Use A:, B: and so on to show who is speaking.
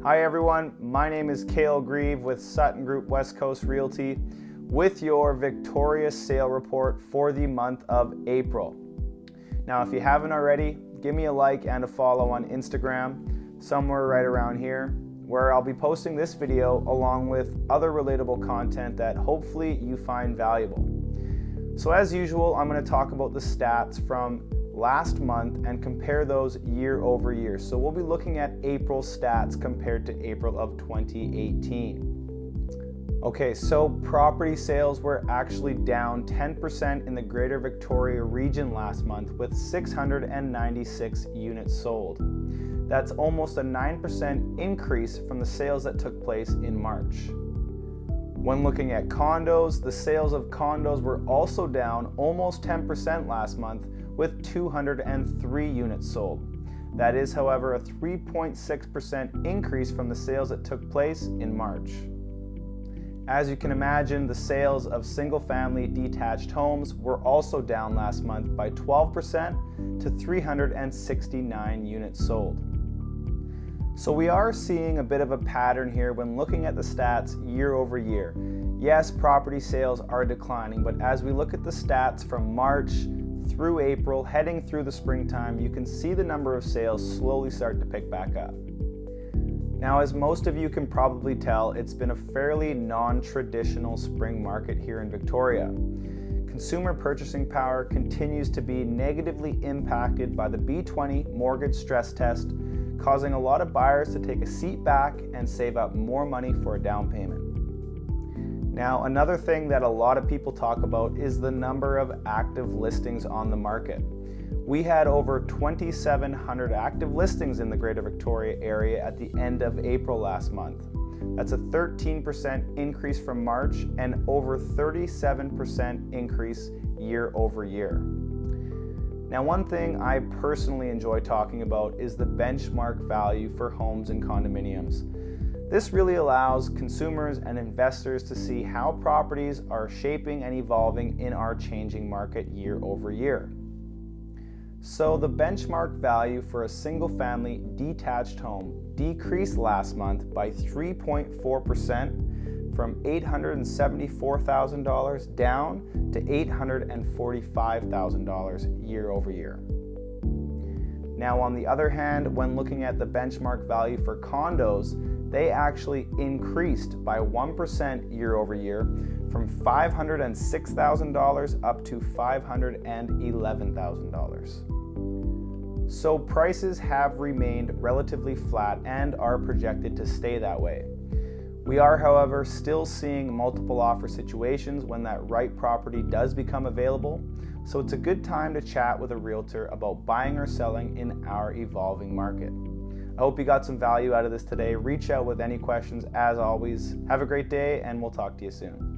A: Hi everyone, my name is Cale Grieve with Sutton Group West Coast Realty with your Victoria sale report for the month of April. Now if you haven't already, give me a like and a follow on Instagram, somewhere right around here, where I'll be posting this video along with other relatable content that hopefully you find valuable. So as usual, I'm going to talk about the stats from last month and compare those year over year. So we'll be looking at April stats compared to April of 2018. Okay, so property sales were actually down 10% in the Greater Victoria region last month with 696 units sold. That's almost a 9% increase from the sales that took place in March. When looking at condos, the sales of condos were also down almost 10% last month with 203 units sold. That is, however, a 3.6% increase from the sales that took place in March. As you can imagine, the sales of single-family detached homes were also down last month by 12% to 369 units sold. So we are seeing a bit of a pattern here when looking at the stats year over year. Yes, property sales are declining, but as we look at the stats from March through April, heading through the springtime, you can see the number of sales slowly start to pick back up. Now, as most of you can probably tell, it's been a fairly non-traditional spring market here in Victoria. Consumer purchasing power continues to be negatively impacted by the B20 mortgage stress test, causing a lot of buyers to take a seat back and save up more money for a down payment. Now, another thing that a lot of people talk about is the number of active listings on the market. We had over 2,700 active listings in the Greater Victoria area at the end of April last month. That's a 13% increase from March and over 37% increase year over year. Now, one thing I personally enjoy talking about is the benchmark value for homes and condominiums. This really allows consumers and investors to see how properties are shaping and evolving in our changing market year over year. So the benchmark value for a single-family detached home decreased last month by 3.4% from $874,000 down to $845,000 year over year. Now, on the other hand, when looking at the benchmark value for condos, they actually increased by 1% year over year from $506,000 up to $511,000. So prices have remained relatively flat and are projected to stay that way. We are, however, still seeing multiple offer situations when that right property does become available, so it's a good time to chat with a realtor about buying or selling in our evolving market. I hope you got some value out of this today. Reach out with any questions as always. Have a great day and we'll talk to you soon.